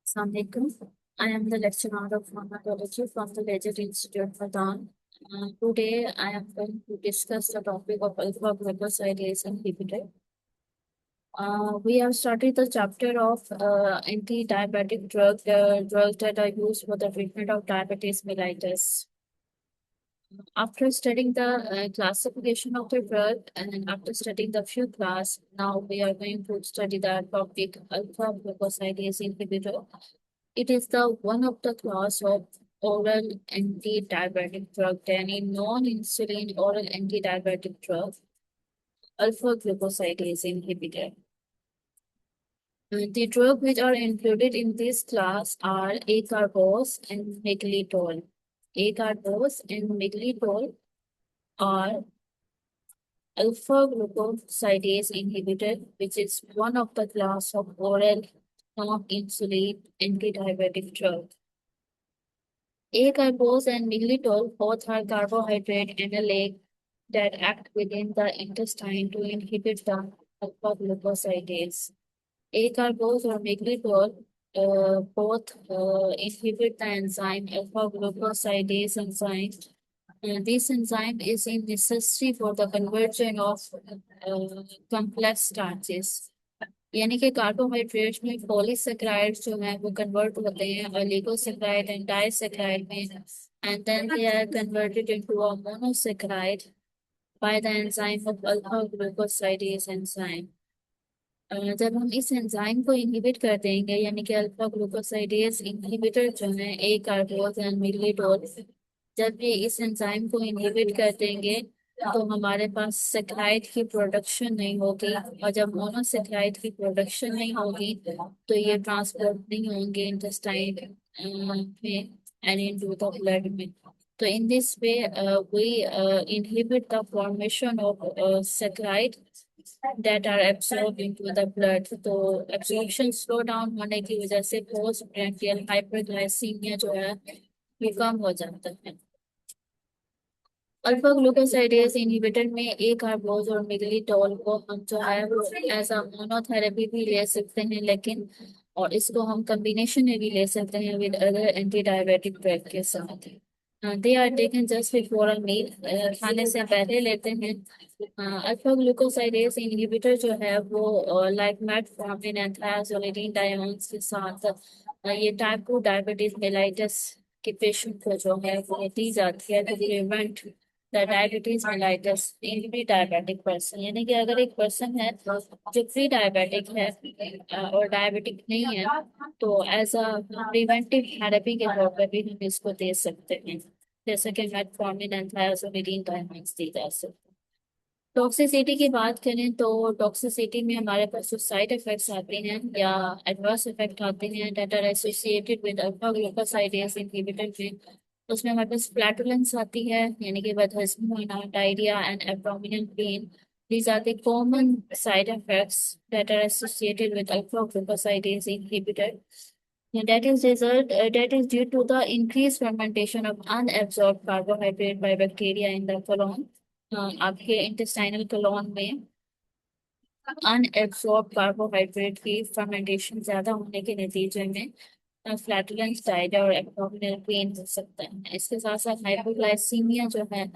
Assalamualaikum. I am the lecturer of pharmacology from the Legend Institute, Madan. Today, I am going to discuss the topic of alpha glucosidase inhibitor. We have started the chapter of anti-diabetic drugs that are used for the treatment of diabetes mellitus. After studying the classification of the drug and after studying the few class, now we are going to study the topic alpha glucosidase inhibitor. It is the one of the class of oral anti-diabetic drug, any non-insulin oral anti-diabetic drug, alpha glucosidase inhibitor. The drugs which are included in this class are acarbose and miglitol. Acarbose and miglitol are alpha glucosidase inhibitor, which is one of the class of oral non-insulin anti-diabetic drug. Acarbose and miglitol both are carbohydrate analog that act within the intestine to inhibit the alpha glucosidase. Acarbose or miglitol both inhibit the enzyme alpha glucosidase enzyme. This enzyme is necessary for the conversion of complex starches. यानी कि carbohydrates में polysaccharide जो है वो convert होते हैं oligosaccharide and disaccharide में and then they are converted into a monosaccharide by the enzyme of alpha glucosidase enzyme. जब हम इस एंजाइम को इनहिबिट कर देंगे यानी कि अल्फा ग्लूकोसाइडेज इनहिबिटर जो है ए कार्बोज एंड मिलिटोल, जब ये इस एंजाइम को इनहिबिट कर देंगे तो हमारे पास सेक्राइड की प्रोडक्शन नहीं होगी, और जब मोनोसेक्राइड की प्रोडक्शन नहीं होगी तो ये ट्रांसपोर्ट नहीं होंगे इंटेस्टाइन में एंड इनटू द ब्लड में। तो in this way we inhibit the formation of saccharide that are absorbed into the blood। तो एब्जॉर्प्शन स्लो डाउन होने की वजह से पोस्ट ब्रैंकियल हाइपरग्लाइसीमिया जो है ये कम हो जाता है। अल्फा ग्लूकोसाइडेज इनहिबिटर में एक कार्बोज और मिगलीटॉल को हम जो है वो एज अ मोनोथेरेपी भी ले सकते हैं, लेकिन और इसको हम कॉम्बिनेशन में भी ले सकते हैं with other anti diabetic drug के साथ। They are taken just before a meal, खाने से पहले लेते हैं। अल्फा ग्लूकोसाइडेज इनहिबिटर जो है वो like metformin and thiazolidinediones के साथ ये टाइप 2 डायबिटीज मेलाइटस के पेशेंट को जो है वो दी जाती है to prevent the diabetes mellitus in pre diabetic person. यानी कि अगर एक पर्सन है जो प्री डायबिटिक है और डायबिटिक नहीं है तो एज अ प्रिवेंटिव थेरेपी के तौर पर भी हम इसको दे सकते हैं, जैसे कि मेटफॉर्मिन एंड थायाजोलिडीन डायमंड्स दी जा सकती है। टॉक्सिसिटी की बात करें तो टॉक्सिसिटी में हमारे पास जो साइड इफेक्ट्स आते हैं या एडवर्स इफेक्ट आते हैं that are associated with alpha glucosidase inhibitor में, उसमें हमारे पास फ्लैटुलेंस आती है यानी कि बदहजमी होना, diarrhoea and abdominal pain. These are the common side effects that are associated with alpha glucosidase inhibitor. And that is due to the increased fermentation of unabsorbed carbohydrate by bacteria in the colon। आपके intestinal colon में unabsorbed carbohydrate की fermentation ज्यादा होने के नतीजे में flatulence diarrhoea और abdominal pain हो सकता है। इसके साथ साथ हाइपोग्लाइसीमिया जो है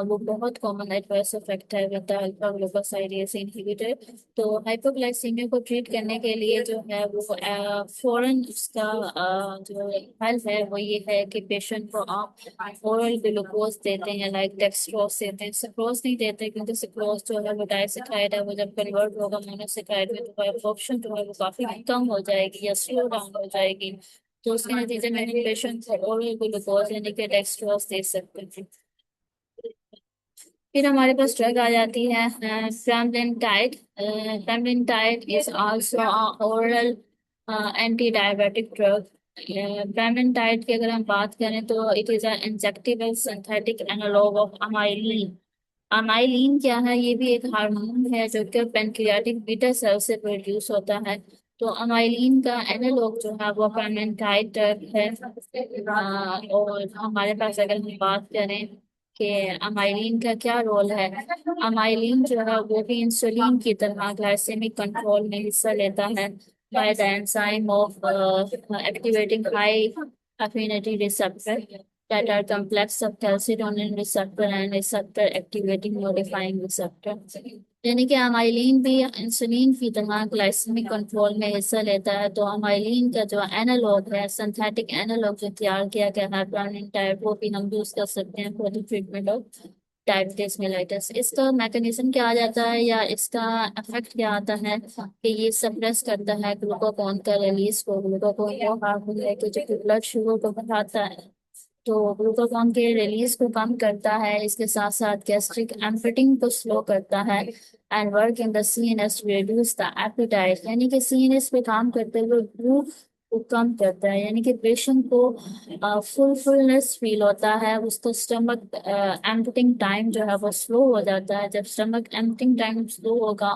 वो बहुत कॉमन एडवर्स इफेक्ट है with the alpha glucosidase inhibitor. तो हाइपोग्लाइसीमिया को ट्रीट करने के लिए जो है वो फौरन उसका जो हल है वो ये है कि पेशेंट को आप ओरल ग्लूकोज देते हैं, लाइक डेक्सट्रोज देते हैं। सुक्रोज नहीं देते क्योंकि सुक्रोज जो है वो डाइसेक्राइड है, वो जब कन्वर्ट होगा मोनोसेक्राइड में तो एब्जॉर्प्शन जो है वो काफी कम हो जाएगी या स्लो डाउन हो जाएगी। तो उसके नतीजे में पेशेंट को ओरल ग्लूकोज यानी कि डेक्सट्रोज दे सकते हैं। फिर हमारे पास ड्रग आ जाती है pramlintide. Pramlintide is also oral anti diabetic drug. Pramlintide की अगर हम बात करें तो it is an injectable synthetic analogue of amylin. Amylin क्या है? ये भी एक हार्मोन है जो कि पेनक्रियाटिक बीटा सेल से प्रोड्यूस होता है। तो अमाइलिन का एनालॉग जो है वो फ्रेमलिनटाइड है। और हमारे पास अगर हम बात करें कि अमाइलिन का क्या रोल है, अमाइलिन जो है वो भी इंसुलिन की तरह ग्लाइसेमिक कंट्रोल में हिस्सा लेता है। by the enzyme of activating high affinity receptor that are complex of calcitonin receptor and receptor activating modifying receptor। यानी कि अमाइलिन भी इंसुलिन की तरह ग्लाइसेमिक कंट्रोल में हिस्सा लेता है। तो अमाइलिन का जो एनालॉग है, सिंथेटिक एनालॉग जो तैयार किया गया है प्लानिन, वो भी हम यूज कर सकते हैं for the treatment of diabetes mellitus. इसका मैकेनिज्म क्या आ जाता है या इसका इफेक्ट क्या आता है कि ये सप्रेस करता है ग्लूकागॉन का रिलीज को। ग्लूकागॉन वो हार्मोन है कि जो ब्लड शुगर को बढ़ाता है, तो ग्लूकागॉन के रिलीज को कम करता है। इसके साथ साथ गैस्ट्रिक एम्पिटिंग को स्लो करता है and work in the CNS to reduce the appetite, यानी कि सीएनएस पे काम करते हुए भूख को कम करता है। यानी कि पेशेंट को फुलनेस फील होता है, उसका स्टमक एम्पटिंग टाइम जो है वो स्लो हो जाता है। जब स्टमक एम्पटिंग टाइम स्लो होगा,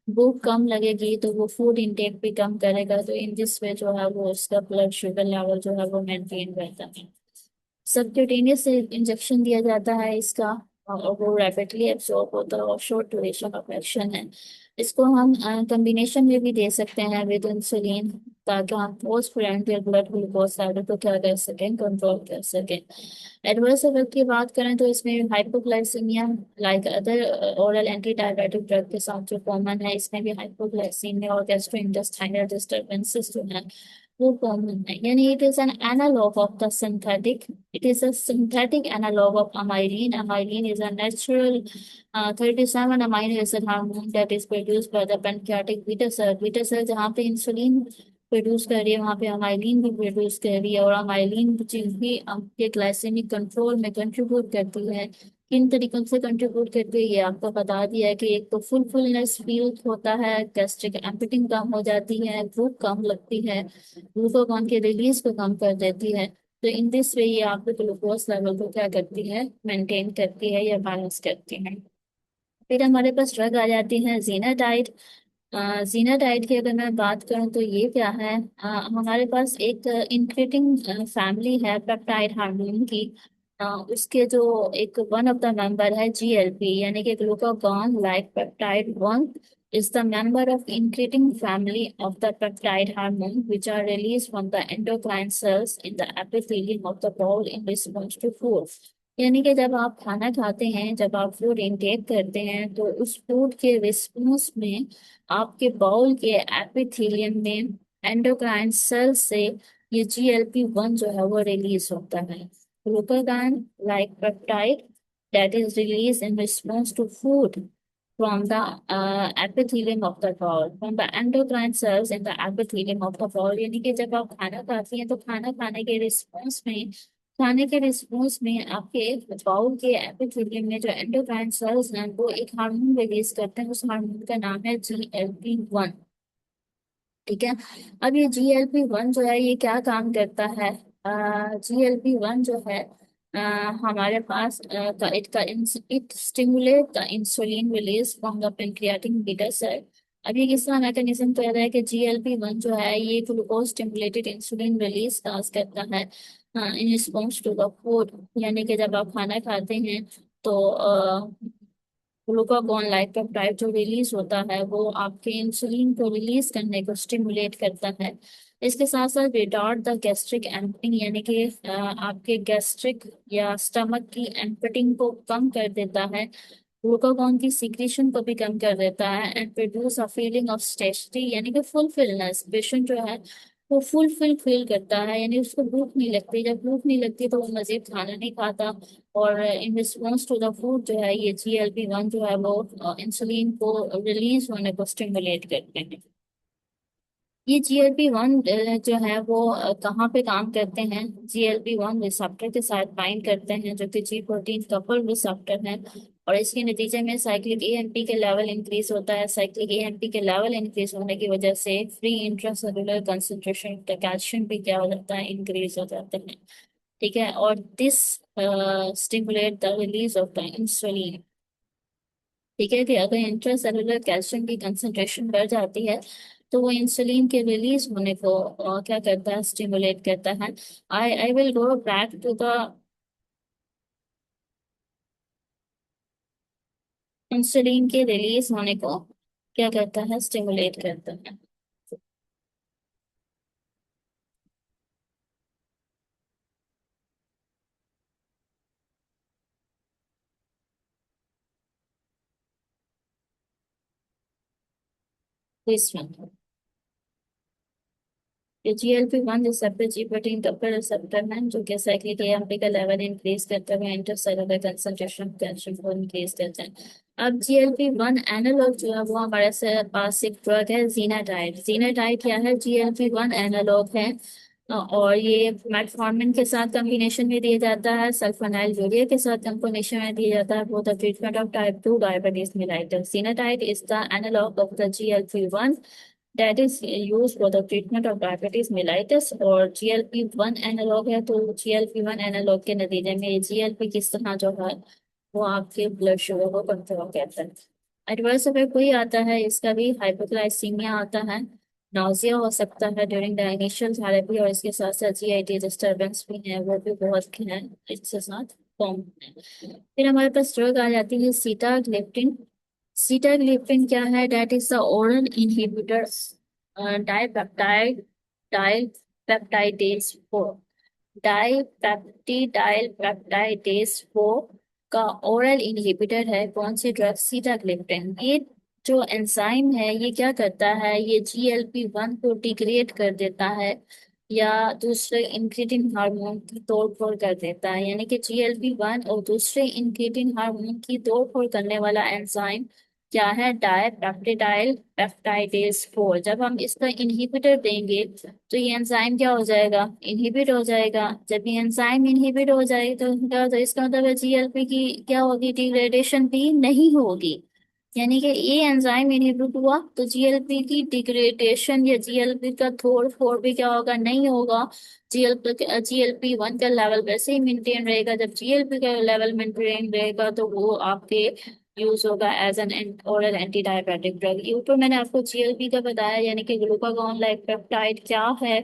भूख कम लगेगी, तो वो फूड इंटेक भी कम करेगा। तो इन दिस वे जो है वो उसका ब्लड शुगर लेवल जो है वो मेंटेन रहता है। सबक्यूटेनियस इंजेक्शन दिया जाता है इसका, और वो रैपिडली एब्जॉर्ब होता है और शॉर्ट ड्यूरेशन ऑफ एक्शन है। इसको हम कॉम्बिनेशन में भी दे सकते हैं विद इंसुलिन, ताकि हम post prandial blood glucose level को क्या कर सकें, कंट्रोल कर सकें। एडवर्स इफेक्ट की बात करें तो इसमें hypoglycaemia like other oral anti diabetic drug के साथ जो कॉमन है, इसमें भी हाइपोग्लाइसीमिया और गैस्ट्रोइंटेस्टाइनल डिस्टर्बेंसेस जो है वो कॉमन है। यानी it is an analogue of the synthetic, it is a synthetic analog of amylin। Amylin is a natural 37 amino acid hormone that is produced by the pancreatic beta cell। Beta cell जहाँ पे insulin produce कर रही है, वहाँ पे amylin भी produce कर रही है। और अमाइलिन चीज भी आपके ग्लाइसेमिक कंट्रोल में कंट्रीब्यूट करती है। किन तरीकों से कंट्रीब्यूट करती है ये आपको बता दिया है कि एक तो फुलनेस फील होता है, गैस्ट्रिक एम्पिटिंग कम हो जाती है, भूख कम लगती है, ग्लूकागॉन के रिलीज को कम कर देती है। तो इन दिस वे ये आपके ग्लूकोज लेवल को क्या करती है, मेंटेन करती है या बैलेंस करती है। फिर हमारे पास ड्रग आ जाती है जीनाडाइड। जीनाडाइड की अगर मैं बात करूं तो ये क्या है, हमारे पास एक इंक्रीटिंग फैमिली है पेप्टाइड हार्मोन की। उसके जो एक वन ऑफ द मेंबर है जीएलपी, यानी कि glucagon like peptide 1 is the member of incretin family of the peptide hormone which are released from the endocrine cells in the epithelium of the bowel in response to food। यानी कि जब आप खाना खाते हैं, जब आप फूड इनटेक करते हैं, तो उस फूड के रिस्पॉन्स में आपके बाउल के एपिथेलियम में एंडोक्राइन सेल से ये GLP-1 जो है वो रिलीज होता है। Glucagon like peptide that is released in response to food from the epithelium of the bowel, from the endocrine cells in the epithelium of the bowel। यानी कि जब आप खाना खाती हैं तो खाने के रिस्पॉन्स में आपके बाउल के एपिथेलियम में जो एंडोक्राइन सेल्स हैं वो एक हार्मोन रिलीज करते हैं। उस हार्मोन का नाम है GLP-1। ठीक है। अब ये GLP-1 जो है ये क्या काम करता है, GLP-1 जो है अ, हमारे पास it stimulate the insulin release from the pancreatic beta cell. अब ये किस तरह मैकेनिज्म कह रहा है कि GLP-1 जो है ये glucose stimulated insulin release cause करता है in response to the food. यानी कि जब आप खाना खाते हैं तो ग्लूकागॉन लाइक पेप्टाइड जो रिलीज होता है वो आपके इंसुलिन को रिलीज करने को स्टिमुलेट करता है। इसके साथ साथ रिटार्ड द गैस्ट्रिक एम्पटिंग, यानी कि आपके गैस्ट्रिक या स्टमक की एम्पटिंग को कम कर देता है। ग्लूकागॉन की सीक्रेशन को भी कम कर देता है and produce a feeling of satiety, यानी कि फुलफिलनेस। पेशेंट जो है वो फुलफिल फील करता है, यानी उसको भूख नहीं लगती। जब भूख नहीं लगती तो वो मजीद खाना नहीं खाता। और in response to the food जो है ये GLP-1 जो है वो इंसुलिन को रिलीज होने को स्टिमुलेट करते हैं। ये GLP-1 जो है वो कहाँ पे काम करते हैं, GLP-1 रिसेप्टर के साथ बाइंड करते हैं जो कि जी प्रोटीन कपल रिसेप्टर है। और इसके नतीजे में साइक्लिक AMP के लेवल इंक्रीज होता है। साइक्लिक AMP के लेवल इंक्रीज होने की वजह से फ्री इंट्रासेलुलर कंसंट्रेशन कैल्शियम भी क्या हो जाता है, इंक्रीज हो जाते हैं। ठीक है। और this stimulate the release of the insulin. ठीक है कि अगर इंट्रासेलुलर कैल्शियम की कंसंट्रेशन बढ़ जाती है तो वो इंसुलिन के रिलीज होने को क्या करता है, स्टिमुलेट करता है। I will go back to the insulin के रिलीज होने को क्या करता है, स्टिमुलेट करता है। दिस वन, ये GLP-1 रिसेप्टर जीप्रोटीन कपल रिसेप्टर है जो कि साइक्लिक AMP का लेवल इंक्रीज करते हुए इंटरसेलुलर कंसंट्रेशन कैल्शियम को इंक्रीज करते हैं। अब GLP-1 एनालॉग जो है वो हमारे से पास एक ड्रग है जीनाटाइड। जीनाटाइड क्या है? GLP-1 एनालॉग है। और ये मेटफॉर्मिन के साथ कॉम्बिनेशन में दिया जाता है, सल्फोनाइल यूरिया के साथ कॉम्बिनेशन में दिया जाता है for the treatment of type 2 diabetes mellitus। Exenatide is the analogue of the GLP-1 that is used for the treatment of diabetes mellitus। और GLP-1 एनालॉग है, तो GLP-1 एनालॉग के नतीजे में GLP किस तरह जो है वो आपके ब्लड शुगर को कंट्रोल करता है। एडवर्स इफेक्ट वही आता है इसका भी, हाइपोग्लाइसीमिया आता है, नाउजिया हो सकता है ड्यूरिंग द इनिशियल थेरेपी, और इसके साथ साथ GIT डिस्टर्बेंस भी है, वो भी बहुत है इसके साथ कॉमन है। फिर हमारे पास ड्रग आ जाती है सीटाग्लिप्टिन। सीटाग्लिप्टिन क्या है? That is the oral inhibitor dipeptide dipeptidase 4, dipeptidyl peptidase 4 का ओरल इनहिबिटर है। कौन सी ड्रग? सीटाग्लिप्टिन। ये जो एंजाइम है ये क्या करता है? ये GLP-1 को डिग्रेड कर देता है या दूसरे इंक्रीटिन हार्मोन की तोड़ फोड़ कर देता है। यानी कि GLP-1 और दूसरे इंक्रीटिन हार्मोन की तोड़ फोड़ करने वाला एंजाइम क्या है? डायपेप्टिडाइल पेप्टाइडेज 4। जब हम इसका इनहिबिटर देंगे तो ये एंजाइम क्या हो जाएगा? इनहिबिट हो जाएगा। जब ये एंजाइम इनहिबिट हो जाएगा तो क्या होता है? इसका मतलब है GLP की क्या होगी? डिग्रेडेशन भी नहीं होगी। यानी कि ये एंजाइम इनहिबिट हुआ तो GLP की डिग्रेडेशन या GLP का तोड़ फोड़ भी क्या होगा? नहीं होगा। GLP-1 का लेवल वैसे ही मेंटेन रहेगा। जब GLP का लेवल मेंटेन रहेगा तो वो आपके यूज होगा as an oral anti diabetic drug. ये ऊपर मैंने आपको GLP का बताया, यानी कि ग्लूकागॉन लाइक पेप्टाइड क्या है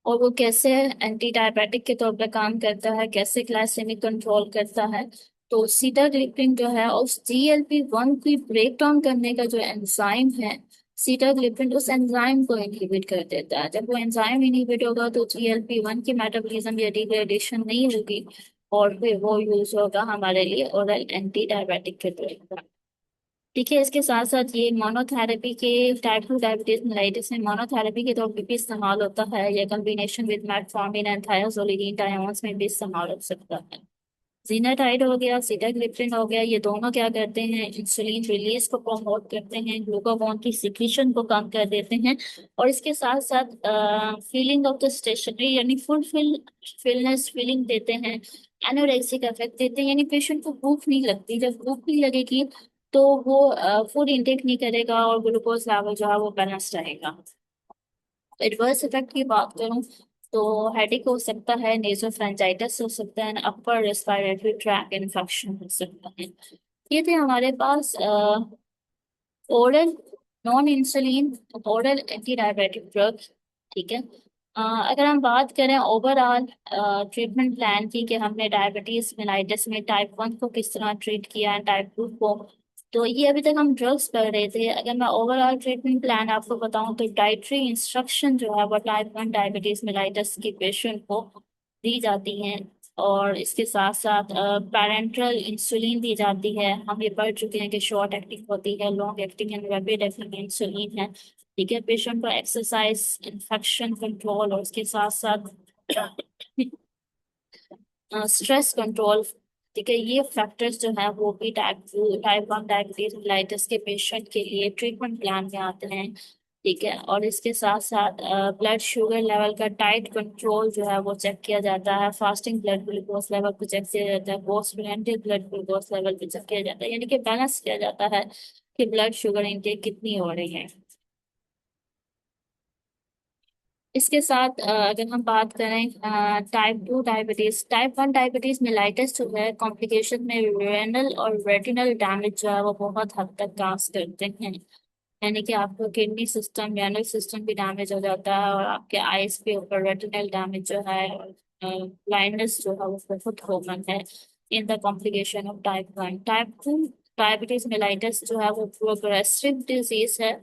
और वो कैसे एंटी डायबिटिक के तौर पर काम करता है, कैसे ग्लाइसेमिक कंट्रोल करता है। तो सीटाग्लिप्टिन जो है उस GLP-1 की ब्रेक डाउन करने का जो एंजाइम है, सीटाग्लिप्टिन उस एंजाइम को इनहिबिट कर देता है। जब वो एंजाइम इनहिबिट होगा तो GLP-1 की मेटाबॉलिज्म या डिग्रेडेशन नहीं होगी, और फिर वो यूज होगा हमारे लिए ओरल एंटी डायबिटिक के तौर पर। ठीक है, इसके साथ साथ ये मोनोथेरेपी के टाइप 2 डायबिटीज मेलाइटिस में मोनोथेरेपी के तौर पर भी इस्तेमाल होता है, या कॉम्बिनेशन विद मेटफॉर्मिन एंड थायोजोलिडीन टाइमोन्स में भी इस्तेमाल हो सकता है। जीनाटाइड हो गया, सीटाग्लिप्टिन हो गया, ये दोनों क्या करते हैं? इंसुलिन रिलीज को प्रमोट करते हैं, ग्लूकागॉन की सिक्रीशन को कम कर देते हैं, और इसके साथ साथ फीलिंग ऑफ द स्टेशनरी यानी फुलफिलनेस फीलिंग देते हैं, एनोरेक्सिक इफेक्ट देते हैं, यानी पेशेंट को भूख नहीं लगती। जब भूख नहीं लगेगी तो वो फूड इंटेक नहीं करेगा और ग्लूकोज लेवल जो है वो बैलेंस रहेगा। एडवर्स इफेक्ट की बात करूं तो हेडेक हो सकता है, नेसोफेरेंजाइटिस हो सकता है, अपर रेस्पिरेटरी ट्रैक इन्फेक्शन हो सकता है। ये थे हमारे पास oral non insulin oral anti diabetic drug. ठीक है। अगर हम बात करें ओवरऑल ट्रीटमेंट प्लान की कि हमने डायबिटीज मेलाइटिस में टाइप 1 को किस तरह ट्रीट किया है, टाइप 2 को, तो ये अभी तक हम ड्रग्स पढ़ रहे थे। अगर मैं ओवरऑल ट्रीटमेंट प्लान आपको बताऊं तो डाइटरी इंस्ट्रक्शन जो है वो टाइप 1 डायबिटीज मेलाइटिस की पेशेंट को दी जाती हैं, और इसके साथ साथ पैरेंटल इंसुलिन दी जाती है। हम ये पढ़ चुके हैं कि शॉर्ट एक्टिंग होती है, long acting and rapid acting insulin है। ठीक है, पेशेंट को एक्सरसाइज, इन्फेक्शन कंट्रोल, और उसके साथ साथ स्ट्रेस कंट्रोल। ठीक है, ये फैक्टर्स जो है वो भी टाइप 1 डायबिटीज मेलाइटिस के पेशेंट के लिए ट्रीटमेंट प्लान में आते हैं। ठीक है, और इसके साथ साथ ब्लड शुगर लेवल का टाइट कंट्रोल जो है वो चेक किया जाता है, फास्टिंग ब्लड ग्लूकोज लेवल को चेक किया जाता है, पोस्ट प्रेंटिव ब्लड ग्लूकोज लेवल को चेक किया जाता है, यानी कि बैलेंस किया जाता है कि ब्लड शुगर इनटेक कितनी हो रही है। इसके साथ अगर हम बात करें type 2 diabetes, type 1 diabetes mellitus जो है कॉम्प्लिकेशन में रेनल और रेटिनल डैमेज जो है वो बहुत हद तक काज करते हैं। यानी कि आपका किडनी सिस्टम, रेनल सिस्टम भी डैमेज हो जाता है, और आपके आईज के ऊपर रेटिनल डैमेज जो है, ब्लाइंडनेस जो है वो बहुत कॉमन है in the complication of type 1। Type 2 diabetes mellitus जो है वो प्रोग्रेसिव डिजीज है।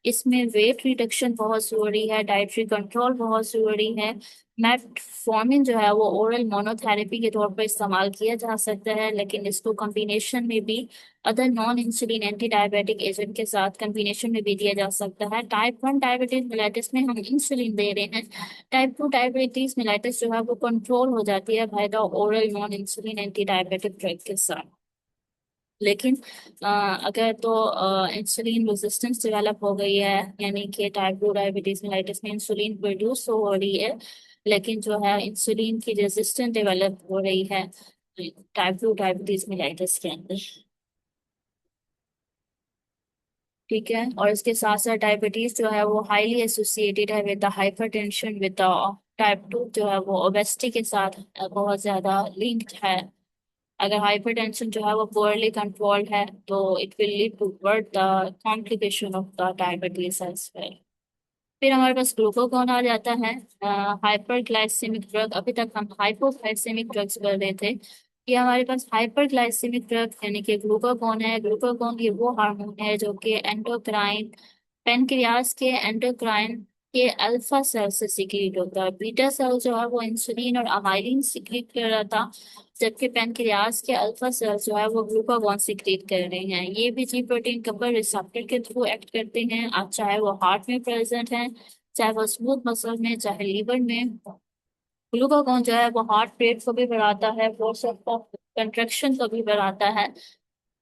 इसमें वेट रिडक्शन बहुत जरूरी है, डाइटरी कंट्रोल बहुत जरूरी है। मेटफॉर्मिन जो है वो ओरल मोनोथेरेपी के तौर पर इस्तेमाल किया जा सकता है, लेकिन इसको कॉम्बिनेशन में भी other non insulin anti diabetic agent के साथ कॉम्बिनेशन में भी दिया जा सकता है। टाइप 1 डायबिटीज मेलाइटिस में हम इंसुलिन दे रहे हैं। टाइप 2 डायबिटीज मेलाइटिस जो है वो कंट्रोल हो जाती है by the oral non insulin anti diabetic drug के साथ। लेकिन अगर तो इंसुलिन रेजिस्टेंस डेवलप हो गई है, यानी कि टाइप 2 डायबिटीज मेलाइटिस में इंसुलिन प्रोड्यूस हो रही है, लेकिन जो है इंसुलिन की रेजिस्टेंस डेवलप हो रही है टाइप 2 डायबिटीज मेलाइटिस के अंदर। ठीक है, और इसके साथ साथ डायबिटीज जो है वो हाईली एसोसिएटेड है with the hypertension, with the type 2 जो है वो ओबेसिटी के साथ बहुत ज्यादा लिंक्ड है। अगर हाइपरटेंशन जो है वो पुअरली कंट्रोल्ड है तो it will lead to word the complication of the diabetes as well. फिर हमारे पास ग्लूकागॉन आ जाता है। हाइपरग्लाइसेमिक ड्रग, अभी तक हम हाइपोग्लाइसेमिक ड्रग्स कर रहे थे। ये हमारे पास हाइपरग्लाइसेमिक ड्रग यानी कि ग्लूकागॉन है। ग्लूकागॉन ये वो हार्मोन है जो कि एंडोक्राइन पेनक्रियास के एंडोक्राइन के अल्फा सेल से सिक्रीट होता है। बीटा सेल जो है वो इंसुलिन और अमाइलिन सिक्रीट कर रहा था, जबकि पेनक्रियास के अल्फा सेल जो है वो ग्लूकागॉन सिक्रीट कर रहे हैं। ये भी जी प्रोटीन कपल रिसेप्टर के थ्रू एक्ट करते हैं। आप चाहे वो हार्ट में प्रेजेंट है, चाहे वो स्मूथ मसल में, चाहे लीवर में। ग्लूकागॉन जो है वो हार्ट रेट को भी बढ़ाता है, फोर्स ऑफ कंट्रक्शन को भी बढ़ाता है।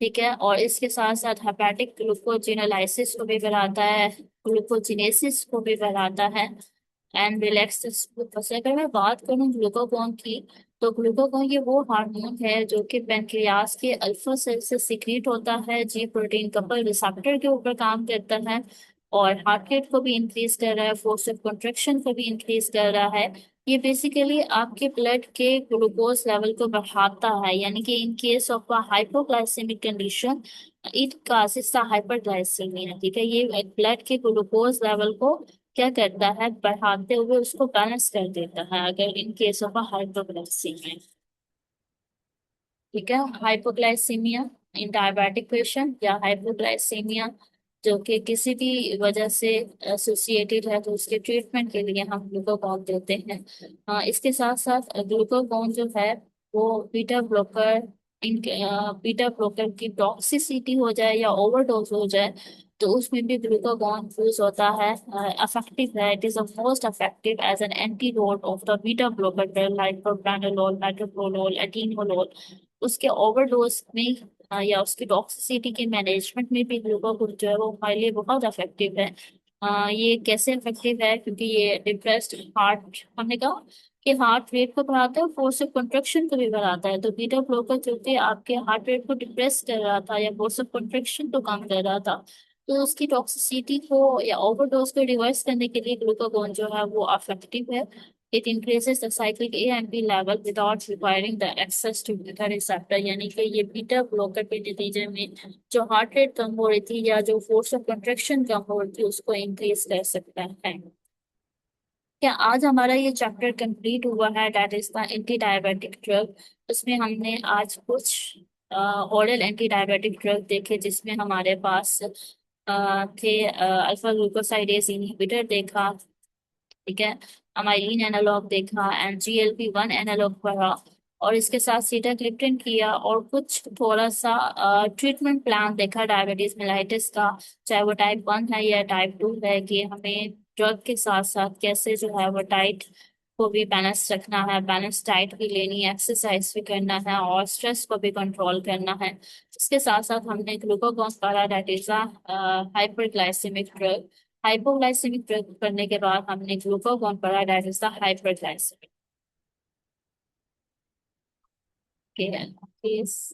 ठीक है, और इसके साथ साथ हेपेटिक ग्लूकोजिनोलाइसिस को भी बढ़ाता है, ग्लूकोजिनेसिस को भी बढ़ाता है, एंड रिलैक्स ग्लूकोज। अगर मैं बात करूं ग्लूकागॉन की, तो ग्लूकागॉन ये वो हार्मोन है जो कि पेनक्रियास के अल्फा सेल से सिक्रीट होता है, जी प्रोटीन कपल रिसेप्टर के ऊपर काम करता है, और हार्ट रेट को भी इंक्रीज कर रहा है, फोर्स ऑफ कंट्रक्शन को भी इंक्रीज कर रहा है। ये बेसिकली आपके ब्लड के ग्लूकोज लेवल को बढ़ाता है, यानी कि in case of hypoglycaemic condition it causes hyperglycaemia. ठीक है, ये ब्लड के ग्लूकोज लेवल को क्या करता है, बढ़ाते हुए उसको बैलेंस कर देता है अगर इन केस ऑफ हाइपोग्लाइसीमिया। ठीक है, हाइपोग्लाइसीमिया इन डायबिटिक पेशेंट या हाइपोग्लाइसीमिया जो कि किसी भी वजह से एसोसिएटेड है, तो उसके ट्रीटमेंट के लिए हम ग्लूकागॉन देते हैं। इसके साथ साथ ग्लूकागॉन जो है वो बीटा ब्लॉकर, इन बीटा ब्लॉकर की टॉक्सिसिटी हो जाए या ओवरडोज हो जाए तो उसमें भी ग्लूकागॉन यूज होता है। इफेक्टिव है, it is the most effective as an antidote of the beta blocker like propranolol, metoprolol, atenolol. उसके ओवरडोज में या उसकी टॉक्सिसिटी के मैनेजमेंट में भी ग्लूकागॉन जो है वो हाईली बहुत इफेक्टिव है। ये कैसे इफेक्टिव है, क्योंकि ये डिप्रेस्ड हार्ट, हमने कहा कि हार्ट रेट को बढ़ाता है, फोर्स ऑफ कंट्रक्शन को भी बढ़ाता है। तो बीटा ब्लॉकर जो कि आपके हार्ट रेट को डिप्रेस कर रहा था या फोर्स ऑफ कंट्रक्शन को कम कर रहा था, तो उसकी टॉक्सिसिटी को या ओवरडोज को रिवर्स करने के लिए ग्लूकागॉन जो है वो इफेक्टिव है। It increases the cyclic AMP level without requiring the access to beta receptor, यानी कि ये बीटा ब्लॉकर के नतीजे में जो हार्ट रेट कम हो रही थी या जो फोर्स ऑफ कंट्रक्शन कम हो रही थी उसको इंक्रीज कर सकता है। क्या आज हमारा ये चैप्टर कंप्लीट हुआ है, that is the anti diabetic drug. उसमें हमने आज कुछ ओरल एंटी डायबिटिक ड्रग देखे, जिसमें हमारे पास थे अल्फा ग्लूकोसाइडेज इनहिबिटर देखा, ठीक है, अमाइलिन एनालॉग देखा, एंड GLP-1 एनालॉग पढ़ा, और इसके साथ सीटाग्लिप्टिन किया, और कुछ थोड़ा सा ट्रीटमेंट प्लान देखा डायबिटीज मेलाइटिस का, चाहे वो टाइप 1 है या टाइप 2 है, कि हमें ड्रग के साथ साथ कैसे जो है वो डाइट को भी बैलेंस रखना है, बैलेंस डाइट भी लेनी है, एक्सरसाइज भी करना है, और स्ट्रेस को भी कंट्रोल करना है। इसके साथ साथ हमने ग्लूकागॉन पढ़ा, that is hyperglycaemic drug. Hypoglycaemic drug करने के बाद हमने ग्लूकागॉन पढ़ा, that is the hyperglycaemic case.